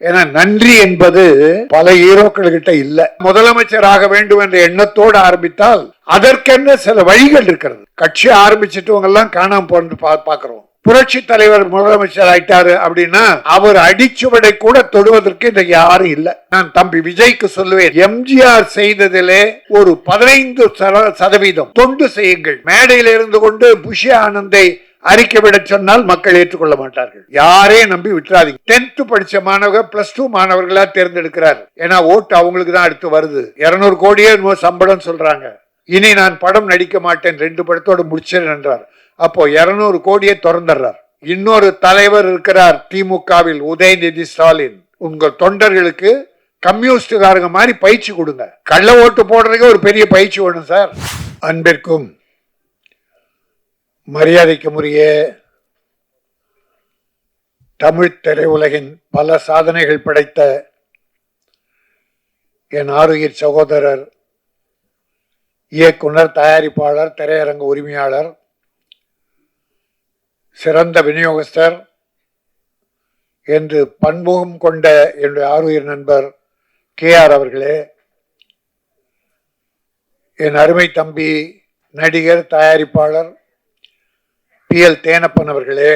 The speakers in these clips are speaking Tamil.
ஏன்னா நன்றி என்பது பல ஹீரோக்கள் கிட்ட இல்ல. முதலமைச்சராக வேண்டும் என்ற எண்ணத்தோடு ஆரம்பித்தால் அதற்கென்ன சில வழிகள் இருக்கிறது. கட்சி ஆரம்பிச்சுட்டு எல்லாம் காணாம போன்னு பாக்குறோம். புரட்சி தலைவர் முதலமைச்சர் ஆயிட்டாரு அப்படின்னா அவர் அடிச்சுவடை கூட தொடுவதற்கு இந்த யாரும் இல்ல. நான் தம்பி விஜய்க்கு சொல்லுவேன், எம்ஜிஆர் செய்ததிலே ஒரு 15% தொண்டு செய்யுங்கள். மேடையில் இருந்து கொண்டு புஷி ஆனந்தை அறிக்கை விட சொன்னால் மக்கள் ஏற்றுக்கொள்ள மாட்டார்கள். யாரே நம்பி விட்டுறாதீங்க. 10th படிச்ச மாணவர்கள் +2 மாணவர்களா தேர்ந்தெடுக்கிறார். ஏன்னா ஓட்டு அவங்களுக்கு தான் அடுத்து வருது. 200 கோடியே சம்பளம் சொல்றாங்க. இனி நான் படம் நடிக்க மாட்டேன், 2 படத்தோடு முடிச்சேன் என்றார். அப்போ 200 கோடியை திறந்துடுறார். இன்னொரு தலைவர் இருக்கிறார் திமுகவில், உதயநிதி ஸ்டாலின். உங்கள் தொண்டர்களுக்கு கம்யூனிஸ்டுகாரங்க மாதிரி பயிற்சி கொடுங்க. கள்ள ஓட்டு போடுறதுக்கு ஒரு பெரிய பயிற்சி வேணும் சார். அன்பிற்கும் மரியாதைக்குரிய தமிழ் திரையுலகின் பல சாதனைகள் படைத்த என் ஆருயிர் சகோதரர், இயக்குனர், தயாரிப்பாளர், திரையரங்க உரிமையாளர், சிறந்த விநியோகஸ்தர் என்று பன்முகம் கொண்ட என்னுடைய ஆருயிர் நண்பர் KR அவர்களே, என் அருமை தம்பி நடிகர், தயாரிப்பாளர் PL தேனப்பன் அவர்களே,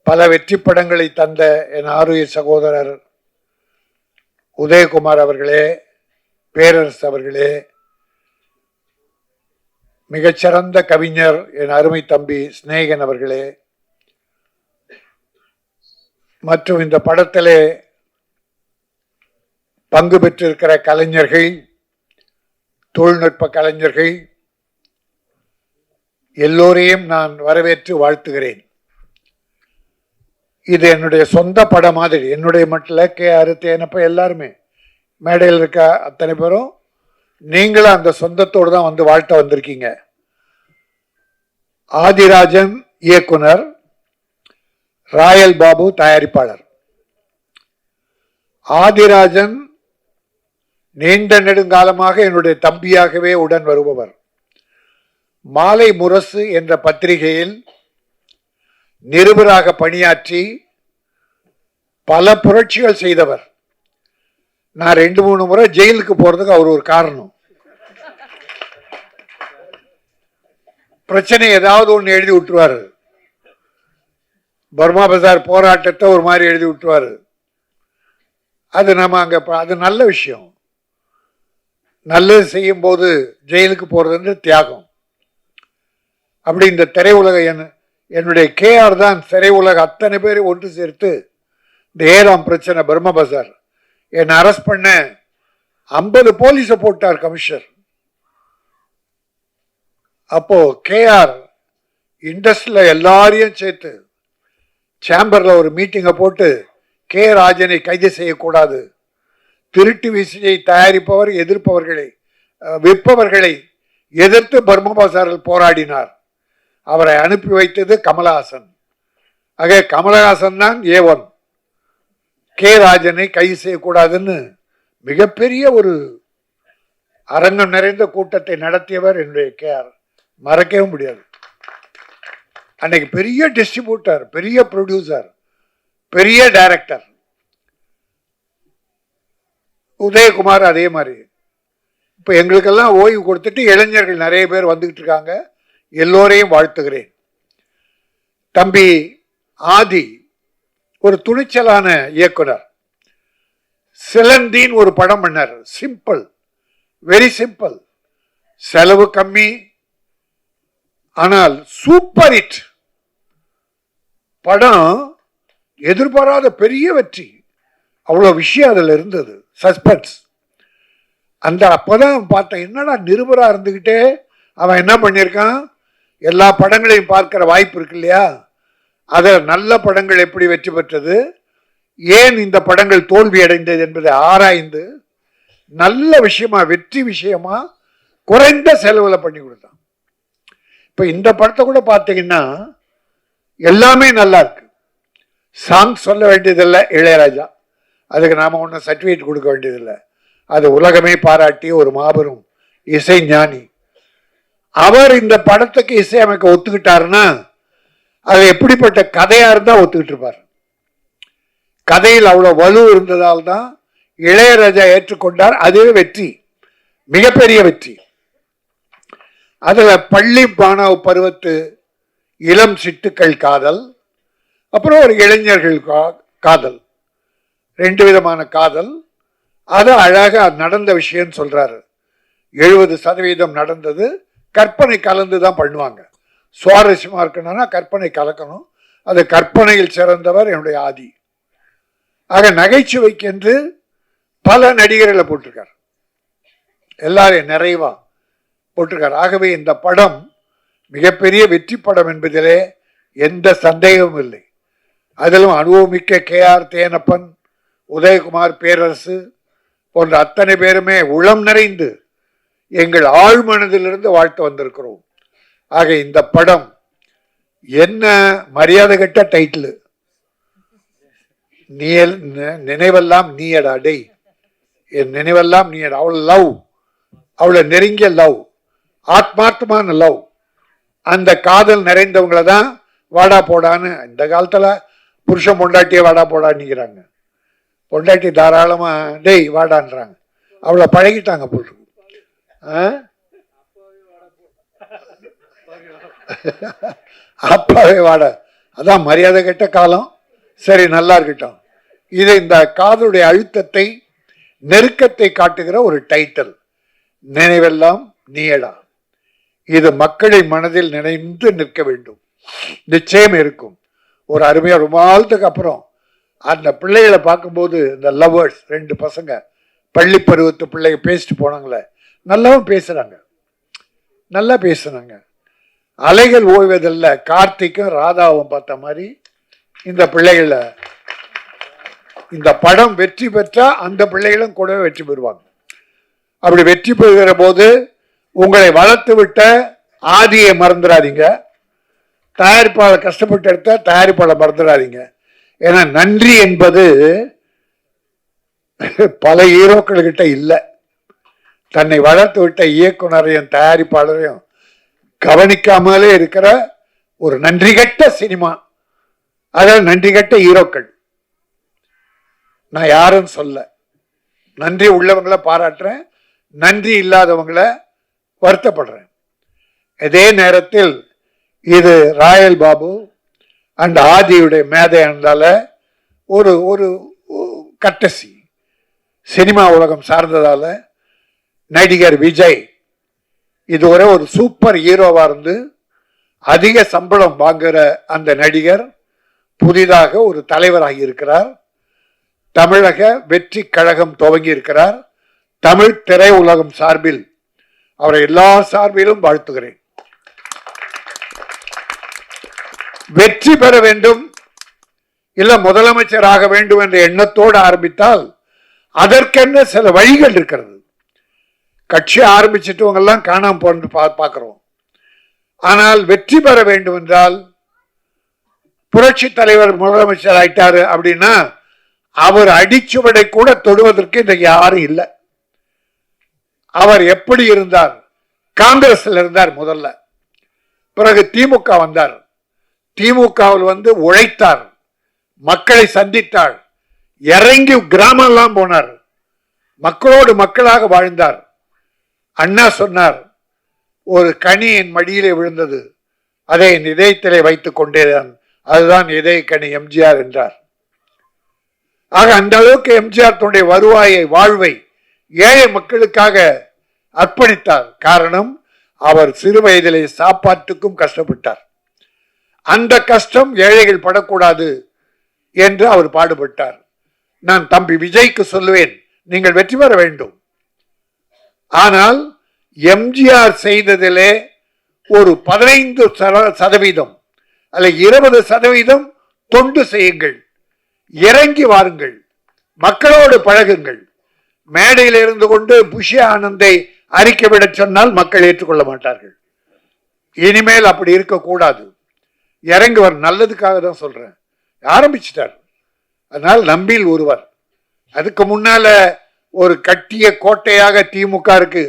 பல வெற்றி படங்களை தந்த என் ஆருயிர் சகோதரர் உதயகுமார் அவர்களே, பேரரசு அவர்களே, மிகச்சிறந்த கவிஞர் என் அருமை தம்பி ஸ்நேகன் அவர்களே, மற்றும் இந்த படத்திலே பங்கு பெற்றிருக்கிற கலைஞர்கள், தொழில்நுட்ப கலைஞர்கள் எல்லோரையும் நான் வரவேற்று வாழ்த்துகிறேன். இது என்னுடைய சொந்த படம் மாதிரி. என்னுடைய மட்டும் KR தேனப்ப எல்லாருமே மேடையில் இருக்க அத்தனை பேரும் நீங்களும் அந்த சொந்தத்தோடு தான் வந்து வாழ்த்த வந்திருக்கீங்க. ஆதிராஜன் இயக்குனர், ராயல் பாபு தயாரிப்பாளர். ஆதிராஜன் நீண்ட நெடுங்காலமாக என்னுடைய தம்பியாகவே உடன் வருபவர். மாலை முரசு என்ற பத்திரிகையில் நிருபராக பணியாற்றி பல புரட்சிகள் செய்தவர். நான் 2-3 முறை ஜெயிலுக்கு போறதுக்கு அவர் ஒரு காரணம். பிரச்சனை ஏதாவது ஒன்று எழுதி விட்டுருவாரு. பர்மா பஜார் போராட்டத்தை ஒரு மாதிரி எழுதி விட்டுருவாரு. அது நம்ம அங்க அது நல்ல விஷயம். நல்லது செய்யும் போது ஜெயிலுக்கு போறது தியாகம். அப்படி இந்த திரையுலக என்னுடைய KR தான் திரையுலக அத்தனை பேரை ஒன்று சேர்த்து இந்த ஏராம் பிரச்சனை, பர்மா பஜார் என்னை அரெஸ்ட் பண்ண 50 போலீஸை போட்டார் கமிஷனர். அப்போ KR இண்டஸ்ட்ரியில எல்லாரையும் சேர்த்து சேம்பர்ல ஒரு மீட்டிங்கை போட்டு ராஜனை கைது செய்யக்கூடாது, திருட்டு விசையை தயாரிப்பவர் எதிர்ப்பவர்களை விற்பவர்களை எதிர்த்து பர்மா பஜாரில் போராடினார். அவரை அனுப்பி வைத்தது கமலஹாசன். ஆக கமலஹாசன் தான் A1. ராஜனை கைது செய்யக்கூடாதுன்னு மிகப்பெரிய ஒரு அரங்கம் நிறைந்த கூட்டத்தை நடத்தியவர் என்னுடைய KR. மறக்கவே முடியாது. அன்னைக்கு பெரிய டிஸ்ட்ரிபியூட்டர், பெரிய ப்ரொடியூசர், பெரிய டைரக்டர். உதயகுமார் அதே மாதிரி. இப்போ எங்களுக்கெல்லாம் ஓய்வு கொடுத்துட்டு இளைஞர்கள் நிறைய பேர் வந்துகிட்டு இருக்காங்க. எல்லோரையும் வாழ்த்துகிறேன். தம்பி ஆதி ஒரு துணிச்சலான இயக்குனர். சிலந்தின் ஒரு படம் பண்ணார். சிம்பிள், வெரி சிம்பிள், செலவு கம்மி, ஆனால் சூப்பர் ஹிட் படம். எதிர்பாராத பெரிய வெற்றி. அவ்வளோ விஷயம் அதில் இருந்தது, சஸ்பென்ஸ். அந்த அப்போதான் பார்த்தேன், என்னடா நிருபராக இருந்துக்கிட்டே அவன் என்ன பண்ணியிருக்கான், எல்லா படங்களையும் பார்க்கிற வாய்ப்பு இருக்கு இல்லையா. அதில் நல்ல படங்கள் எப்படி வெற்றி பெற்றது, ஏன் இந்த படங்கள் தோல்வி அடைந்தது என்பதை ஆராய்ந்து நல்ல விஷயமா, வெற்றி விஷயமா குறைந்த செலவில் பண்ணி கொடுத்தான். இப்போ இந்த படத்தை கூட பார்த்தீங்கன்னா எல்லாமே நல்லா இருக்கு. சாங் சொல்ல வேண்டியதில்லை, இளையராஜா. அதுக்கு நாம ஒன்றும் சர்டிஃபிகேட் கொடுக்க வேண்டியதில்லை. அது உலகமே பாராட்டிய ஒரு மாபெரும் இசை ஞானி. அவர் இந்த படத்துக்கு இசையமைக்க ஒத்துக்கிட்டாருன்னா அது எப்படிப்பட்ட கதையா இருந்தா ஒத்துக்கிட்டு இருப்பார். கதையில் அவ்வளவு வலு இருந்ததால் தான் இளையராஜா ஏற்றுக்கொண்டார். அதுவே வெற்றி, மிகப்பெரிய வெற்றி. அதுல பள்ளி மாணவ பருவத்து இளம் சிட்டுக்கள் காதல், அப்புறம் ஒரு இளைஞர்கள் காதல், ரெண்டு விதமான காதல். அது அழகா நடந்த விஷயம் சொல்றாரு. 70% நடந்தது கற்பனை கலந்து தான் பண்ணுவாங்க. சுவாரஸ்யமா இருக்கணும்னா கற்பனை கலக்கணும். அது கற்பனையில் சிறந்தவர் என்னுடைய ஆதி. ஆக நகைச்சுவைக்கென்று பல நடிகர்களை போட்டிருக்கார், எல்லாரையும் நிறைவா போட்டிருக்கார். ஆகவே இந்த படம் மிகப்பெரிய வெற்றி படம் என்பதிலே எந்த சந்தேகமும் இல்லை. அதிலும் அனுபவமிக்க KR தேனப்பன், உதயகுமார், பேரரசு போன்ற அத்தனை பேருமே உளம் நிறைந்து எங்கள் ஆழ்மனதிலிருந்து வாழ்த்து வந்திருக்கிறோம். ஆக இந்த படம் என்ன மரியாதை கட்ட டைட்டில், நீ நினைவெல்லாம் நீயடா டேய், என் நினைவெல்லாம் நீ. அவள் லவ், அவளை நெருங்கிய லவ், ஆத்மார்த்தமான லவ், அந்த காதல் நிறைந்தவங்களை தான் வாடா போடான்னு. இந்த காலத்துல புருஷன் பொண்டாட்டியே வாடா போடான்னுக்கிறாங்க. பொண்டாட்டி தாராளமா டேய் வாடான்றாங்க. அவளை பழகிட்டாங்க போட்டு. அப்பாவே வாடா, அதான் மரியாதை கெட்ட காலம். சரி, நல்லா இருக்கட்டும். இது இந்த காதலுடைய அழுத்தத்தை, நெருக்கத்தை காட்டுகிற ஒரு டைட்டில், நினைவெல்லாம் நீயடா. இது மக்களின் மனதில் நினைந்து நிற்க வேண்டும், நிச்சயம் இருக்கும். ஒரு அருமையா ரொம்ப நாளத்துக்கு அப்புறம் அந்த பிள்ளைகளை பார்க்கும்போது, இந்த லவ்வர்ஸ் ரெண்டு பசங்க பள்ளி பருவத்து பிள்ளைங்க பேசிட்டு போனாங்களே, நல்லாவும் பேசுறாங்க, நல்லா பேசுனாங்க. அலைகள் ஓய்வதில்லை, கார்த்திக்கும் ராதாவும் பார்த்த மாதிரி இந்த பிள்ளைகளை. இந்த படம் வெற்றி பெற்றா அந்த பிள்ளைகளும் கூடவே வெற்றி பெறுவாங்க. அப்படி வெற்றி பெறுகிற போது உங்களை வளர்த்து விட்ட ஆதியை மறந்துடாதீங்க. தயாரிப்பாளர் கஷ்டப்பட்டு எடுத்த தயாரிப்பாளர் மறந்துடாதீங்க. ஏன்னா நன்றி என்பது பல ஹீரோக்கள் கிட்ட இல்லை. தன்னை வளர்த்து விட்ட இயக்குனரையும் தயாரிப்பாளரையும் கவனிக்காமலே இருக்கிற ஒரு நன்றி கட்ட சினிமா. அதாவது நன்றி கட்ட ஹீரோக்கள். நான் யாரும் சொல்ல, நன்றி உள்ளவங்களை பாராட்டுறேன், நன்றி இல்லாதவங்களை வருத்தப்படுறேன். இதே நேரத்தில் இது ராயல் பாபு அண்ட் ஆதியுடைய மேதை என்றால ஒரு ஒரு கட்டசி சினிமா உலகம் சார்ந்ததால நடிகர் விஜய் இதுவரை ஒரு சூப்பர் ஹீரோவா இருந்து அதிக சம்பளம் வாங்குற அந்த நடிகர் புதிதாக ஒரு தலைவராகி இருக்கிறார். தமிழக வெற்றி கழகம் துவங்கி இருக்கிறார். தமிழ் திரை உலகம் சார்பில் அவரை எல்லா சார்பிலும் வாழ்த்துகிறேன். வெற்றி பெற வேண்டும், இல்ல முதலமைச்சராக வேண்டும் என்ற எண்ணத்தோடு ஆரம்பித்தால் அதற்கென்ன சில வழிகள் இருக்கிறது. கட்சி ஆரம்பிச்சுட்டு எல்லாம் காணாம போன்னு பார்க்கிறோம். ஆனால் வெற்றி பெற வேண்டும் என்றால், புரட்சி தலைவர் முதலமைச்சர் ஆயிட்டாரு அப்படின்னா அவர் அடிச்சுவடை கூட தொடுவதற்கு இன்றைக்கு யாரும் இல்லை. அவர் எப்படி இருந்தார்? காங்கிரஸ்ல இருந்தார் முதல்ல, பிறகு திமுக வந்தார். திமுகவில் வந்து உழைத்தார், மக்களை சந்தித்தார், இறங்கி கிராமம் எல்லாம் போனார், மக்களோடு மக்களாக வாழ்ந்தார். அண்ணா சொன்னார், ஒரு கனி என் மடியிலே விழுந்தது, அதை என் இதயத்திலே வைத்துக் கொண்டேதான், அதுதான் இதய கனி எம்ஜிஆர் என்றார். ஆக அந்த அளவுக்கு எம்ஜிஆர் தன்னுடைய வருவாயை, வாழ்வை ஏழை மக்களுக்காக அர்ப்பணித்தார். காரணம், அவர் சிறு வயதிலே சாப்பாட்டுக்கும் கஷ்டப்பட்டார். அந்த கஷ்டம் ஏழைகள் படக்கூடாது என்று அவர் பாடுபட்டார். நான் தம்பி விஜய்க்கு சொல்லுவேன், நீங்கள் வெற்றி பெற வேண்டும். ஆனால் எம்ஜிஆர் செய்ததிலே ஒரு 15% அல்ல 20% தொண்டு செய்யுங்கள், இறங்கி வாருங்கள், மக்களோடு பழகுங்கள். மேடையில் இருந்து கொண்டு புஷி ஆனந்தை அறிக்கை விட சொன்னால் மக்கள் ஏற்றுக்கொள்ள மாட்டார்கள். இனிமேல் அப்படி இருக்கக்கூடாது. இறங்கி வர நல்லதுக்காக தான் சொல்றேன். ஆரம்பிச்சிட்டார். அதனால் நம்பில் ஒருவர். அதுக்கு முன்னால ஒரு கட்டிய கோட்டையாக திமுக இருக்கு.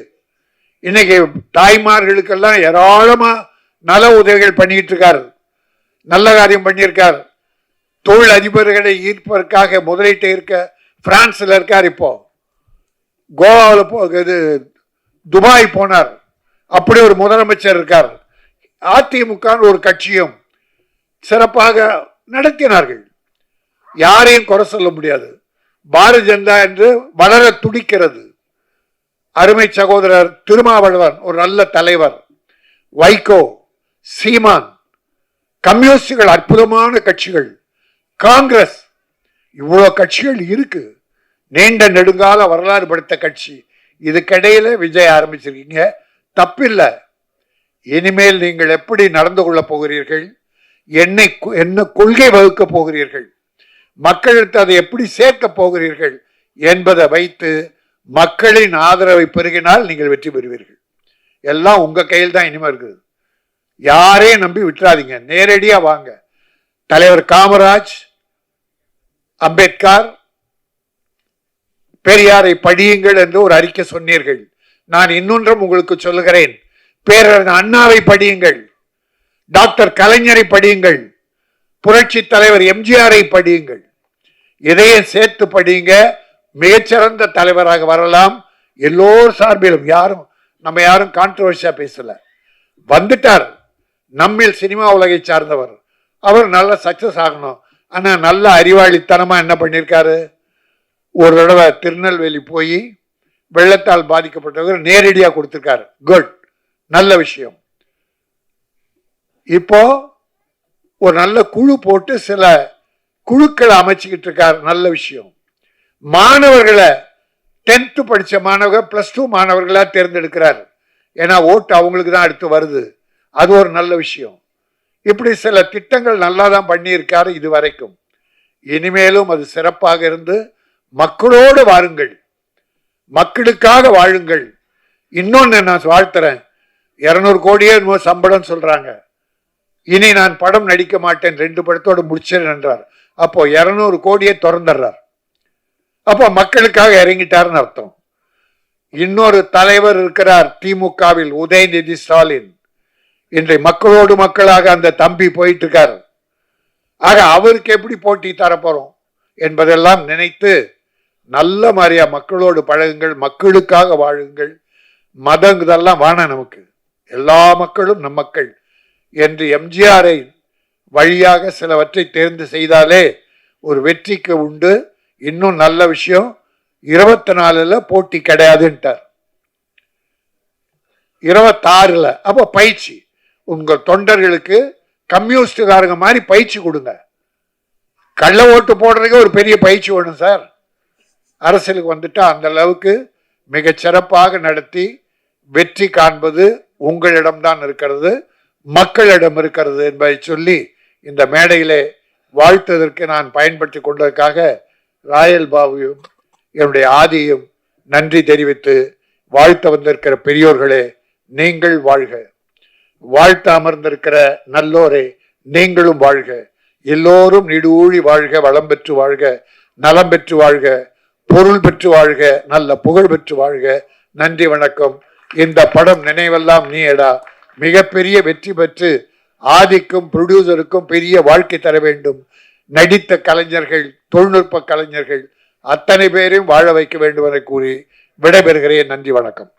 இன்னைக்கு தாய்மார்களுக்கெல்லாம் ஏராளமா நல உதவிகள் பண்ணிட்டு இருக்காரு, நல்ல காரியம் பண்ணியிருக்கார். தொழில் அதிபர்களை ஈர்ப்பதற்காக முதலீட்டை இருக்க பிரான்ஸ்ல இருக்கார். இப்போ கோவாவில் துபாய் போனார். அப்படி ஒரு முதலமைச்சர் இருக்கார். அதிமுக ஒரு கட்சியும் சிறப்பாக நடத்தினார்கள். யாரையும் குறை சொல்ல முடியாது. பாரதிய ஜனதா என்று வளர துடிக்கிறது. அருமை சகோதரர் திருமாவளவன் ஒரு நல்ல தலைவர். வைகோ, சீமான், கம்யூனிஸ்டுகள் அற்புதமான கட்சிகள். காங்கிரஸ், இவ்வளவு கட்சிகள் இருக்கு. நீண்ட நெடுங்கால வரலாறு படுத்த கட்சி. இதுக்கிடையில விஜய் ஆரம்பிச்சிருக்கீங்க, தப்பில்லை. இனிமேல் நீங்கள் எப்படி நடந்து கொள்ள போகிறீர்கள், என்ன கொள்கை வகுக்க போகிறீர்கள், மக்களுக்கு அதை எப்படி சேர்க்க போகிறீர்கள் என்பதை வைத்து மக்களின் ஆதரவை பெருகினால் நீங்கள் வெற்றி பெறுவீர்கள். எல்லாம் உங்க கையில் தான் இனிமே இருக்குது. யாரையும் நம்பி விட்டுறாதீங்க. நேரடியா வாங்க. தலைவர் காமராஜ், அம்பேத்கர், பெரியாரை படியுங்கள் என்று ஒரு அறிக்கை சொன்னீர்கள். நான் இன்னொன்றும் உங்களுக்கு சொல்லுகிறேன். பேரறிஞர் அண்ணாவை படியுங்கள், டாக்டர் கலைஞரை படியுங்கள், புரட்சி தலைவர் எம்ஜிஆரை படியுங்கள். இதையும் சேர்த்து படியுங்க. மிகச்சிறந்த தலைவராக வரலாம். எல்லோர் சார்பிலும் நம்ம யாரும் கான்ட்ரோவர்சியா பேசல. வந்துட்டார். நம்மில் சினிமா உலகை சார்ந்தவர். அவர் நல்ல சக்சஸ் ஆகணும். ஆனா நல்ல அறிவாளித்தனமா என்ன பண்ணிருக்காரு, ஒரு தடவை திருநெல்வேலி போய் வெள்ளத்தால் பாதிக்கப்பட்டவர் நேரடியாக கொடுத்திருக்காரு. குட், நல்ல விஷயம். இப்போ ஒரு நல்ல குழு போட்டு சில குழுக்களை அமைச்சுக்கிட்டு இருக்காரு. நல்ல விஷயம். மாணவர்களை 10th படிச்ச மாணவர்கள் +2 மாணவர்களா தேர்ந்தெடுக்கிறார். ஏன்னா ஓட்டு அவங்களுக்கு தான் அடுத்து வருது. அது ஒரு நல்ல விஷயம். இப்படி சில திட்டங்கள் நல்லா தான் பண்ணியிருக்காரு இது வரைக்கும். இனிமேலும் அது சிறப்பாக இருந்து மக்களோடு வாருங்கள், மக்களுக்காக வாழுங்கள். இன்னொன்னு நான் வாழ்த்துறேன். 200 கோடியே சம்பளம் சொல்றாங்க. இனி நான் படம் நடிக்க மாட்டேன், 2 படத்தோடு முடிச்சேன் என்றார். அப்போ 200 கோடியை திறந்துடுறார். அப்போ மக்களுக்காக இறங்கிட்டாருன்னு அர்த்தம். இன்னொரு தலைவர் இருக்கிறார் திமுகவில், உதயநிதி ஸ்டாலின். இன்றைய மக்களோடு மக்களாக அந்த தம்பி போயிட்டு இருக்கார். ஆக அவருக்கு எப்படி போட்டி தரப்போறோம் என்பதெல்லாம் நினைத்து நல்ல மாதிரியா மக்களோடு பழகுங்கள், மக்களுக்காக வாழுங்கள். மதம் இதெல்லாம் வேணாம் நமக்கு. எல்லா மக்களும் நம் மக்கள் என்று எம்ஜிஆரை வழியாக சிலவற்றை தேர்ந்து செய்தாலே ஒரு வெற்றிக்கு உண்டு. இன்னும் நல்ல விஷயம், 24ல் போட்டி கிடையாதுன்ட்டார். 26ல் அப்ப பயிற்சி. உங்கள் தொண்டர்களுக்கு கம்யூனிஸ்டுகாரங்க மாதிரி பயிற்சி கொடுங்க. கள்ள ஓட்டு போடுறதுக்கு ஒரு பெரிய பயிற்சி வேணும் சார். அரசியலுக்கு வந்துட்டா அந்த அளவுக்கு மிக சிறப்பாக நடத்தி வெற்றி காண்பது உங்களிடம்தான் இருக்கிறது, மக்களிடம் இருக்கிறது என்பதை சொல்லி இந்த மேடையிலே வாழ்த்ததற்கு நான் பயன்படுத்தி கொண்டதற்காக ராயல் பாபுவும் என்னுடைய ஆதியும் நன்றி தெரிவித்து, வாழ்த்த வந்திருக்கிற பெரியோர்களே நீங்கள் வாழ்க, வாழ்த்த அமர்ந்திருக்கிற நல்லோரே நீங்களும் வாழ்க, எல்லோரும் நீடூழி வாழ்க, வளம் பெற்று வாழ்க, நலம் பெற்று வாழ்க, பொருள் பெற்று வாழ்க, நல்ல புகழ் பெற்று வாழ்க. நன்றி, வணக்கம். இந்த படம் நினைவெல்லாம் நீடா மிகப்பெரிய வெற்றி பெற்று ஆதிக்கும் ப்ரொடியூசருக்கும் பெரிய வாழ்க்கை தர வேண்டும். நடித்த கலைஞர்கள், தொழில்நுட்ப கலைஞர்கள் அத்தனை பேரையும் வாழ வைக்க வேண்டும் என கூறி விடைபெறுகிறேன். நன்றி, வணக்கம்.